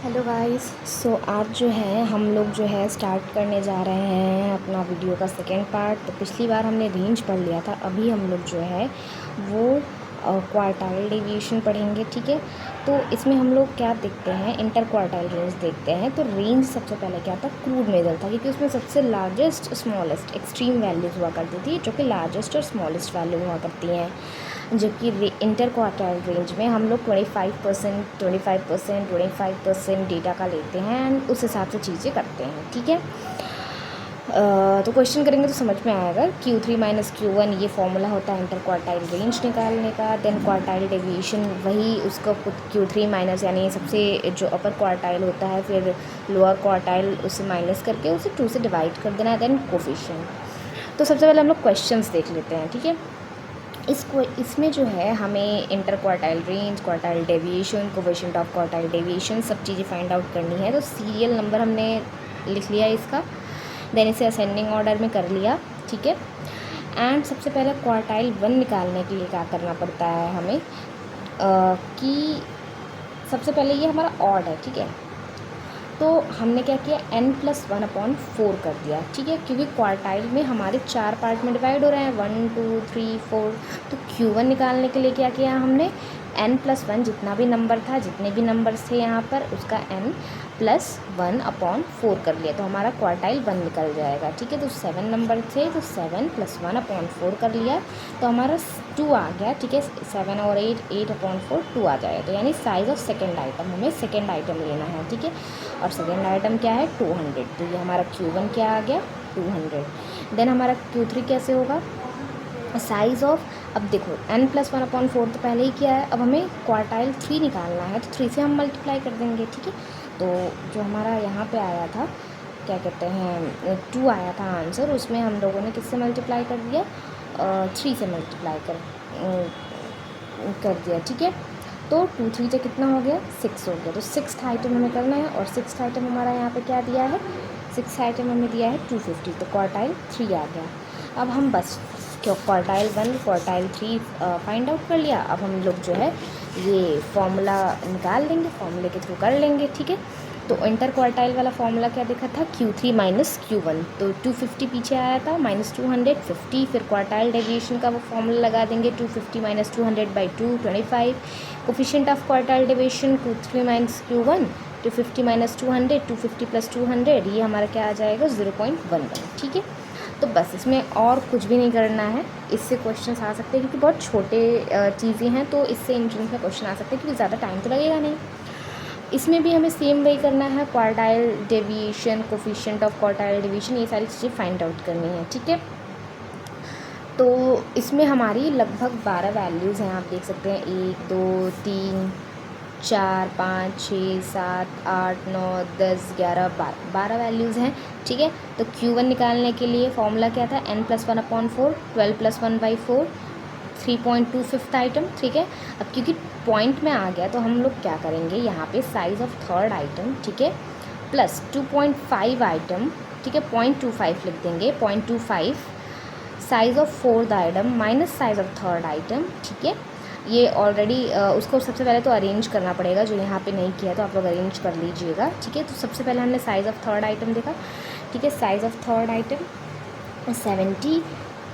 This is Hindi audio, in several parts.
Hello guys. आज जो है हम लोग जो है स्टार्ट करने जा रहे हैं अपना वीडियो का सेकेंड पार्ट। तो पिछली बार हमने रेंज पढ़ लिया था, अभी हम लोग जो है वो क्वार्टाइल डेविएशन पढ़ेंगे। ठीक है, तो इसमें हम लोग क्या देखते हैं, इंटर क्वार्टाइल रेंज देखते हैं। तो रेंज सबसे पहले क्या था, क्रूड मेजर था, क्योंकि उसमें सबसे लार्जेस्ट स्मॉलेस्ट एक्सट्रीम वैल्यूज़ हुआ करती थी, जो कि लार्जेस्ट और स्मॉलेस्ट वैल्यू हुआ करती हैं। जबकि इंटर क्वार्टाइल रेंज में हम लोग 25% डेटा का लेते हैं एंड उस हिसाब से चीज़ें करते हैं। ठीक है, तो क्वेश्चन करेंगे तो समझ में आएगा। Q3 माइनस Q1 ये फॉर्मूला होता है इंटर क्वार्टाइल रेंज निकालने का। देन क्वार्टाइल डेविएशन वही उसका Q3 माइनस, यानी सबसे जो अपर क्वार्टाइल होता है फिर लोअर क्वार्टाइल, उसे माइनस करके उसे 2 से डिवाइड कर देना है। Then coefficient. तो सबसे पहले हम लोग क्वेश्चंस देख लेते हैं। ठीक है, इसमें जो है हमें inter quartile range, quartile deviation, coefficient of quartile deviation सब चीज़ें फाइंड आउट करनी है। तो सीरियल नंबर हमने लिख लिया इसका, देन इसे असेंडिंग ऑर्डर में कर लिया। ठीक है, एंड सबसे पहले क्वार्टाइल 1 निकालने के लिए क्या करना पड़ता है हमें, कि सबसे पहले ये हमारा ऑड है। ठीक है, तो हमने क्या किया, n+1/4 कर दिया। ठीक है, क्योंकि क्वार्टाइल में हमारे 4 पार्ट में डिवाइड हो रहे हैं, 1 2 3 4। तो Q1 निकालने के लिए क्या किया हमने, n+1 जितना भी नंबर था, जितने भी नंबर्स थे यहाँ पर, उसका n+1/4 कर लिया। तो हमारा क्वार्टाइल 1 निकल जाएगा। ठीक है, तो 7 नंबर थे, तो 7+1/4 कर लिया, तो हमारा 2 आ गया। ठीक है, 7 और 8/4 2 आ जाएगा। तो यानी साइज़ ऑफ सेकेंड आइटम, हमें सेकेंड आइटम लेना है। ठीक है, और सेकेंड आइटम क्या है, 200। तो ये हमारा Q1 क्या आ गया, 200। देन हमारा Q3 कैसे होगा, साइज़ ऑफ, अब देखो n+1/4 तो पहले ही किया है, अब हमें क्वार्टाइल 3 निकालना है, तो 3 से हम मल्टीप्लाई कर देंगे। ठीक है, तो जो हमारा यहाँ पे आया था, क्या कहते हैं, 2 आया था आंसर, उसमें हम लोगों ने किससे मल्टीप्लाई कर दिया, 3 से मल्टीप्लाई कर दिया। ठीक है, तो 2 3 से कितना हो गया, 6 हो गया। तो 6th आइटम हमें करना है, और 6th आइटम हमारा यहाँ पे क्या दिया है, 6th आइटम हमें दिया है 250। तो क्वार्टाइल 3 आ गया। अब हम बस क्यों क्वार्टाइल 1 क्वार्टाइल 3 फाइंड आउट कर लिया। अब हम लोग जो है ये फॉर्मूला निकाल लेंगे, फॉर्मूले के थ्रू कर लेंगे। ठीक है, तो इंटर क्वार्टाइल वाला फॉर्मूला क्या देखा था, Q3 माइनस Q1। तो 250 पीछे आया था, -250। फिर क्वार्टाइल डेविएशन का वो फॉर्मूला लगा देंगे, 250 minus 200/2 25। Coefficient of quartile deviation Q3 minus Q1, 250 minus 200, 250 plus 200, ये हमारा क्या आ जाएगा, 0.11। ठीक है, तो बस इसमें और कुछ भी नहीं करना है। इससे क्वेश्चन आ सकते हैं, क्योंकि बहुत छोटे चीज़ें हैं, तो इससे इंट्रेंस में क्वेश्चन आ सकते हैं, क्योंकि ज़्यादा टाइम तो लगेगा नहीं। इसमें भी हमें सेम वही करना है, quartile deviation, coefficient of quartile deviation, ये सारी चीज़ें फाइंड आउट करनी है। ठीक है, तो इसमें हमारी लगभग 12 वैल्यूज़ हैं, आप देख सकते हैं, 1 2 3 4 5 6 7 8 9 10 11 12 वैल्यूज़ हैं। ठीक है, तो Q1 निकालने के लिए फॉर्मूला क्या था, n+1/4, 12+1/4, 3.25 आइटम। ठीक है, अब क्योंकि पॉइंट में आ गया, तो हम लोग क्या करेंगे, यहाँ पे साइज़ ऑफ थर्ड आइटम, ठीक है, प्लस 2.5 आइटम। ठीक है, 0.25 लिख देंगे, 0.25 size of fourth item minus size of third item. ठीक है, ये ऑलरेडी उसको सबसे पहले तो अरेंज करना पड़ेगा, जो यहाँ पे नहीं किया तो आप लोग अरेंज कर लीजिएगा। ठीक है, तो सबसे पहले हमने साइज़ ऑफ थर्ड आइटम देखा। ठीक है, size of third item 70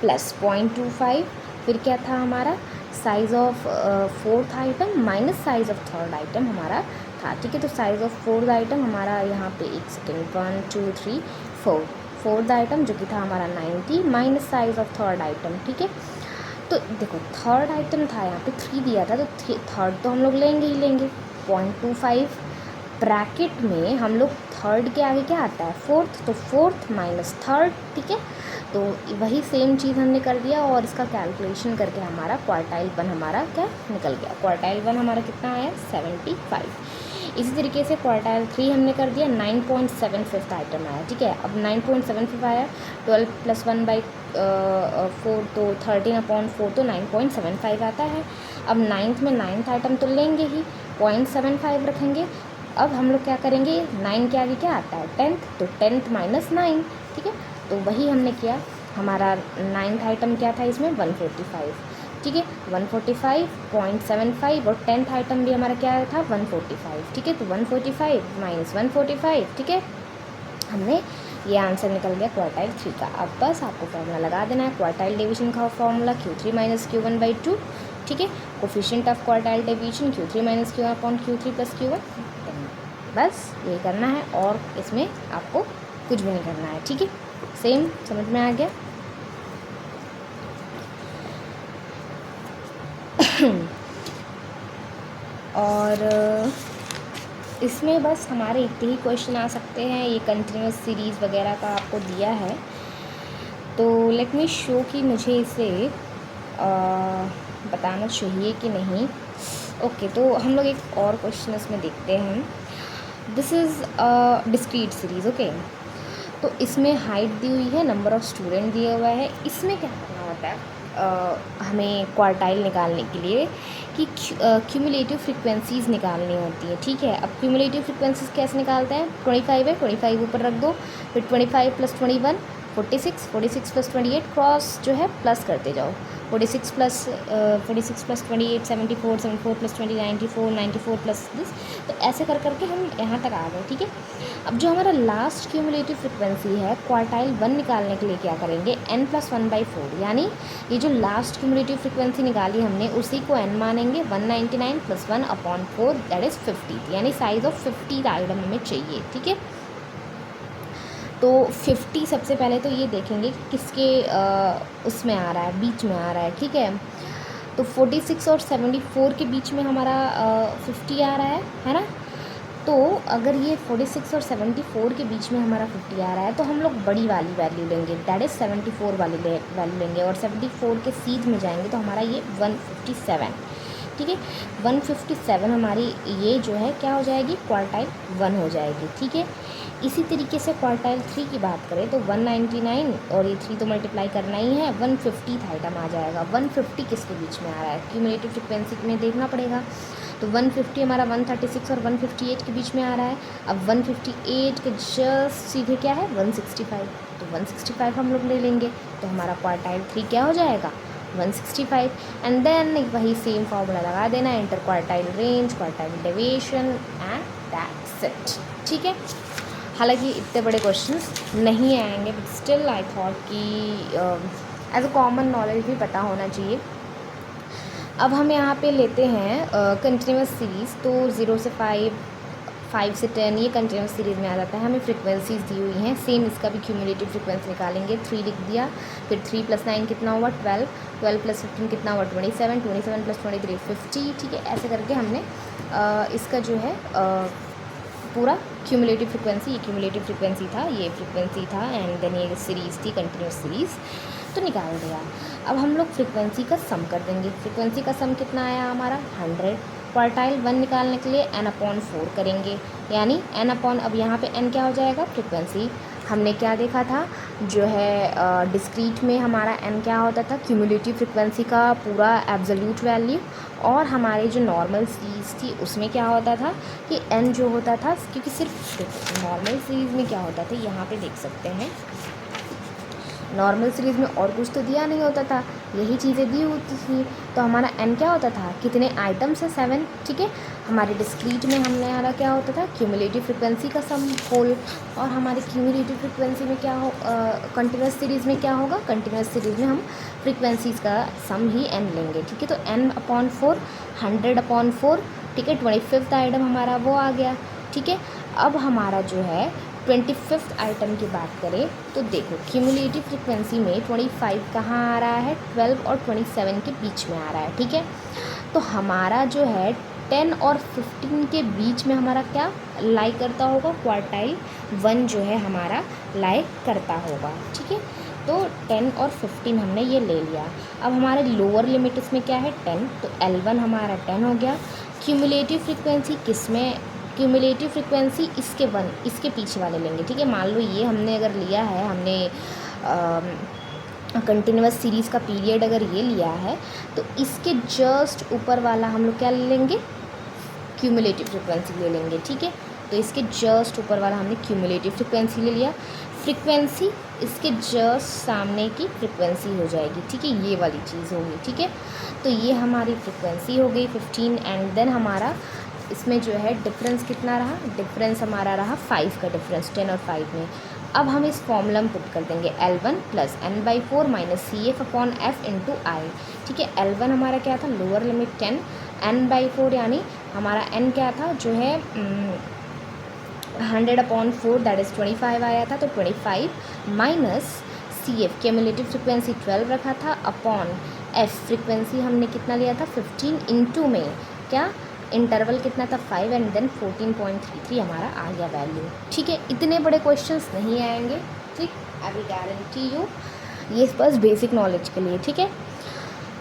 plus 0.25, फिर क्या था हमारा, size of fourth item minus size of third item हमारा था। ठीक है, तो साइज़ ऑफ फोर्थ आइटम हमारा यहाँ पे, एक सेकेंड, 1 2 3 4, फोर्थ आइटम जो कि था हमारा 90 minus size of third item. ठीक है, तो देखो थर्ड आइटम था यहाँ पे 3 दिया था, तो थर्ड तो हम लोग लेंगे ही लेंगे, 0.25 ब्रैकेट में हम लोग थर्ड के आगे क्या आता है, फोर्थ, तो फोर्थ माइनस थर्ड। ठीक है, तो वही सेम चीज़ हमने कर दिया, और इसका कैलकुलेशन करके हमारा क्वार्टाइल 1 हमारा क्या निकल गया, क्वार्टाइल 1 हमारा कितना आया, 75। इसी तरीके से क्वार्टाइल 3 हमने कर दिया, 9.75 आइटम आया। ठीक है, अब 9.75 आया, 12+1/4, तो 13/4, तो 9.75 आता है। अब नाइन्थ में नाइन्थ आइटम तो लेंगे ही, 0.75 रखेंगे। अब हम लोग क्या करेंगे, 9 के आगे क्या आता है, 10th, तो 10th माइनस 9। ठीक है, तो वही हमने किया, हमारा नाइन्थ आइटम क्या था इसमें, 145। ठीक है। 145.75 और 10th आइटम भी हमारा क्या था 145, ठीक है। तो 145 माइनस 145, ठीक है, हमने ये आंसर निकल गया क्वार्टाइल 3 का। अब बस आपको फॉर्मूला लगा देना है, क्वार्टाइल डिवीजन का फॉर्मूला Q3 माइनस Q1/2, ठीक है। Coefficient of quartile division Q3 minus Q1 upon Q3 plus Q1, बस ये करना है और इसमें आपको कुछ भी नहीं करना है, ठीक है। सेम समझ में आ गया। और इसमें बस हमारे इतने ही क्वेश्चन आ सकते हैं, ये कंटिन्यूस सीरीज़ वगैरह का आपको दिया है। तो लेट मी शो कि मुझे इसे बताना चाहिए कि नहीं। ओके, तो हम लोग एक और क्वेश्चन इसमें देखते हैं। This is discrete series, okay. तो इसमें हाइट दी हुई है, नंबर ऑफ़ स्टूडेंट दिया हुआ है। इसमें क्या करना होता है हमें क्वार्टाइल निकालने के लिए कि क्यूमुलेटिव फ्रीक्वेंसीज़ निकालनी होती है, ठीक है। अब क्यूमुलेटिव फ्रीक्वेंसीज़ कैसे निकालते हैं, 25 है, 25 ऊपर रख दो, फिर 25 + 21 46, 46 + 28 क्रॉस जो है प्लस करते जाओ, 46 + 28 74, 74 + 20 94, 94 प्लस दिस। तो ऐसे कर करके हम यहाँ तक आ गए, ठीक है। अब जो हमारा लास्ट क्यूमुलेटिव फ्रीक्वेंसी है क्वार्टाइल 1 निकालने के लिए क्या करेंगे, n+1/4, यानी ये जो लास्ट क्यूमुलेटिव फ्रीक्वेंसी निकाली हमने उसी को n मानेंगे, 199 + 1/4 दैट इज़ 50, यानी साइज़ ऑफ 50 आइटम हमें चाहिए, ठीक है। तो 50 सबसे पहले तो ये देखेंगे कि किसके उसमें आ रहा है, बीच में आ रहा है, ठीक है। तो 46 और 74 के बीच में हमारा 50 आ रहा है ना। तो अगर ये 46 और 74 के बीच में हमारा 50 आ रहा है तो हम लोग बड़ी वाली वैल्यू लेंगे, दैट इज़ 74 वाली वैल्यू लेंगे, और 74 के सीध में जाएंगे तो हमारा ये 157, ठीक है। 157 हमारी ये जो है क्या हो जाएगी, क्वार्टाइल 1 हो जाएगी, ठीक है। इसी तरीके से क्वार्टाइल 3 की बात करें तो 199 और ये 3 तो मल्टीप्लाई करना ही है, 150th आइटम आ जाएगा। 150 किसके बीच में आ रहा है, क्यूमुलेटिव फ्रीक्वेंसी में देखना पड़ेगा। तो 150 हमारा 136 और 158 के बीच में आ रहा है। अब 158 के जस्ट सीधे क्या है 165, तो 165 हम लोग ले लेंगे, तो हमारा क्वार्टाइल 3 क्या हो जाएगा 165। एंड देन वही सेम फार्मूला लगा देना, inter quartile range, quartile deviation and that's it, ठीक है। हालांकि इतने बड़े क्वेश्चंस नहीं आएंगे, बट स्टिल आई थॉट कि एज अ कॉमन नॉलेज भी पता होना चाहिए। अब हम यहाँ पे लेते हैं कंटिन्यूस सीरीज़, तो 0 से 5, 5 से 10 ये कंटिन्यूस सीरीज़ में आ जाता है। हमें फ्रीक्वेंसीज़ दी हुई हैं, सेम इसका भी क्यूमुलेटिव फ्रीक्वेंसी निकालेंगे। 3 लिख दिया, फिर 3 + 9 कितना हुआ 12, 12 + 15 कितना हुआ 27, 27 + 23 50, ठीक है। ऐसे करके हमने इसका जो है पूरा क्यूमुलेटिव फ्रीक्वेंसी, ये क्यूमुलेटिव फ्रीक्वेंसी था, ये फ्रीक्वेंसी था, एंड देन ये सीरीज़ थी कंटिन्यूस सीरीज़, तो निकाल दिया। अब हम लोग फ्रीक्वेंसी का सम कर देंगे। फ्रीक्वेंसी का सम कितना आया हमारा 100। क्वार्टाइल 1 निकालने के लिए n/4 करेंगे, यानी अब यहाँ पे n क्या हो जाएगा फ्रीक्वेंसी। हमने क्या देखा था, जो है डिस्क्रीट में हमारा n क्या होता था, क्यूमुलेटिव फ्रीक्वेंसी का पूरा एब्सोल्यूट वैल्यू, और हमारे जो नॉर्मल सीरीज़ थी उसमें क्या होता था कि n जो होता था, क्योंकि सिर्फ नॉर्मल सीरीज़ में क्या होता था यहाँ पे देख सकते हैं, नॉर्मल सीरीज़ में और कुछ तो दिया नहीं होता था, यही चीज़ें दी होती थी। तो हमारा n क्या होता था, कितने आइटम्स है 7, ठीक है। हमारे डिस्क्रीट में हमने हमारा क्या होता था क्यूमुलेटिव फ्रीक्वेंसी का सम होल, और हमारे क्यूमुलेटिव फ्रीक्वेंसी में क्या हो कंटिन्यूस सीरीज़ में क्या होगा, कंटिन्यूस सीरीज़ में हम फ्रीक्वेंसीज़ का सम ही n लेंगे, ठीक है। तो n/4 100/4, ठीक है। 25th आइटम हमारा वो आ गया, ठीक है। अब हमारा जो है 25th आइटम की बात करें तो देखो क्यूमुलेटिव फ्रीक्वेंसी में 25 कहाँ आ रहा है, 12 और 27 के बीच में आ रहा है, ठीक है। तो हमारा जो है 10 और 15 के बीच में हमारा क्या लाई करता होगा, क्वार्टाइल 1 जो है हमारा लाई करता होगा, ठीक है। तो 10 और 15 हमने ये ले लिया। अब हमारे लोअर लिमिट इसमें क्या है 10, तो L1 हमारा 10 हो गया। क्यूमुलेटिव फ्रीक्वेंसी किस में, क्यूमुलेटिव फ्रीक्वेंसी इसके पीछे वाले लेंगे, ठीक है। मान लो ये हमने अगर लिया है, हमने कंटिन्यूस सीरीज़ का पीरियड अगर ये लिया है, तो इसके जस्ट ऊपर वाला हम लोग क्या ले लेंगे, क्यूमुलेटिव फ्रीक्वेंसी ले लेंगे, ठीक है। तो इसके जस्ट ऊपर वाला हमने क्यूमुलेटिव फ्रिक्वेंसी ले लिया। फ्रिक्वेंसी इसके जस्ट सामने की फ्रिक्वेंसी हो जाएगी, ठीक है, ये वाली चीज़ होगी, ठीक है। तो ये हमारी फ्रिक्वेंसी हो गई 15 एंड देन हमारा इसमें जो है डिफरेंस कितना रहा, डिफरेंस हमारा रहा 5 का डिफरेंस 10 और 5 में। अब हम इस फॉर्मूला में पुट कर देंगे L1 plus n/4 minus CF/F into आई, ठीक है। L1 हमारा क्या था, लोअर लिमिट 10, n/4 यानी हमारा n क्या था जो है 100/4 दैट इज़ 25 आया था, तो 25 माइनस CF क्यूमुलेटिव फ्रिक्वेंसी 12 रखा था अपॉन F फ्रिक्वेंसी हमने कितना लिया था 15 इंटू में क्या इंटरवल कितना था 5 एंड देन 14.33 हमारा आ गया वैल्यू, ठीक है। इतने बड़े क्वेश्चंस नहीं आएंगे, ठीक, आई विल गारंटी यू, ये बस बेसिक नॉलेज के लिए, ठीक है।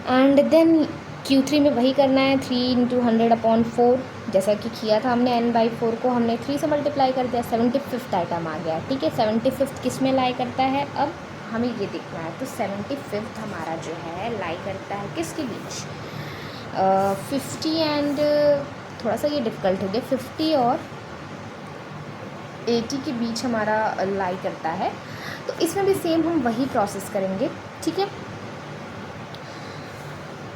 एंड देन Q3 में वही करना है 3 इंटू 100/4 जैसा कि किया था हमने, n/4 को हमने 3 से मल्टीप्लाई कर दिया, 75th आइटम आ गया, ठीक है। 75th किस में लाई करता है, अब हमें ये देखना है। तो 75th हमारा जो है लाई करता है किसके बीच, 50 एंड थोड़ा सा ये डिफ़िकल्ट हो गया, 50 और 80 के बीच हमारा लाई करता है। तो इसमें भी सेम हम वही प्रोसेस करेंगे, ठीक है।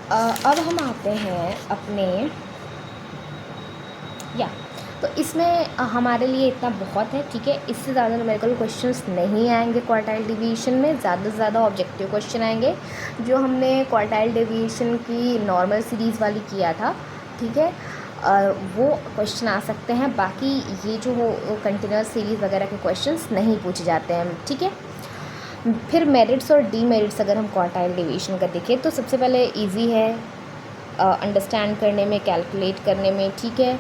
अब हम आते हैं अपने तो इसमें हमारे लिए इतना बहुत है, ठीक है। इससे ज़्यादा न्यूमेरिकल क्वेश्चंस नहीं आएंगे क्वार्टाइल डेविएशन में, ज़्यादा से ज़्यादा ऑब्जेक्टिव क्वेश्चन आएंगे जो हमने क्वार्टाइल डेविएशन की नॉर्मल सीरीज़ वाली किया था, ठीक है। वो क्वेश्चन आ सकते हैं, बाकी ये जो कंटिन्यूस सीरीज़ वगैरह के क्वेश्चंस नहीं पूछे जाते हैं, ठीक है। फिर मेरिट्स और डीमेरिट्स अगर हम क्वार्टाइल डेविएशन का देखें तो सबसे पहले इजी है अंडरस्टैंड करने में, कैलकुलेट करने में, ठीक है।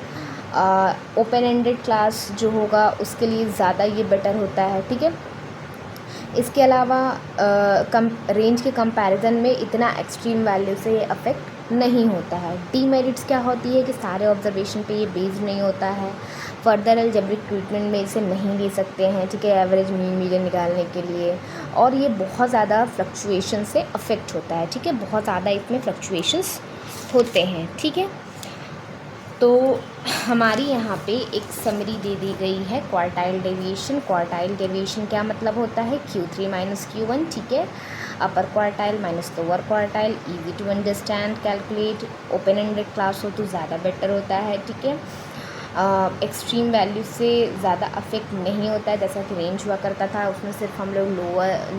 ओपन एंडेड क्लास जो होगा उसके लिए ज़्यादा ये बेटर होता है, ठीक है। इसके अलावा रेंज के कंपैरिजन में इतना एक्सट्रीम वैल्यू से ये अफेक्ट नहीं होता है। डीमेरिट्स क्या होती है कि सारे ऑब्जर्वेशन पे ये बेस्ड नहीं होता है, फर्दर अलजेब्रिक ट्रीटमेंट में इसे नहीं ले सकते हैं, ठीक है, एवरेज मीन मीडियन निकालने के लिए, और ये बहुत ज़्यादा फ्लक्चुएशन से अफेक्ट होता है, ठीक है, बहुत ज़्यादा इसमें फ्लक्चुएशंस होते हैं, ठीक है। तो हमारी यहाँ पे एक समरी दे दी गई है क्वार्टाइल डेविएशन। क्वार्टाइल डेविएशन क्या मतलब होता है, Q3 माइनस Q1, ठीक है, upper quartile minus lower quartile, easy to understand, calculate, open ended class हो तो ज़्यादा बेटर होता है, ठीक है। एक्सट्रीम वैल्यू से ज़्यादा अफेक्ट नहीं होता है, जैसा कि रेंज हुआ करता था उसमें सिर्फ हम लोग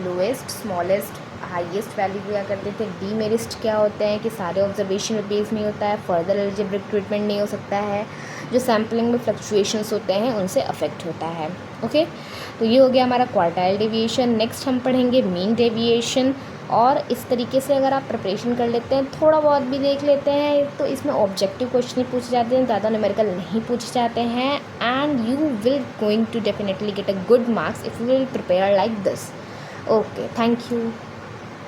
लोएस्ट, स्मॉलेस्ट, हाईएस्ट वैल्यू दिया करते थे। डीमेरिस्ट क्या होते हैं कि सारे ऑब्जर्वेशन में बेस नहीं होता है, फर्दर अलजेब्रिक ट्रीटमेंट नहीं हो सकता है, जो सैम्पलिंग में फ्लक्चुएशंस होते हैं उनसे अफेक्ट होता है, ओके। तो ये हो गया हमारा क्वार्टाइल डेविएशन। नेक्स्ट हम पढ़ेंगे मीन डेविएशन, और इस तरीके से अगर आप प्रिपरेशन कर लेते हैं, थोड़ा बहुत भी देख लेते हैं, तो इसमें ऑब्जेक्टिव क्वेश्चन ही पूछे जाते हैं, ज़्यादा न्यूमेरिकल नहीं पूछे जाते हैं, and you will going to definitely get a good marks if you will prepare like this, okay, thank you.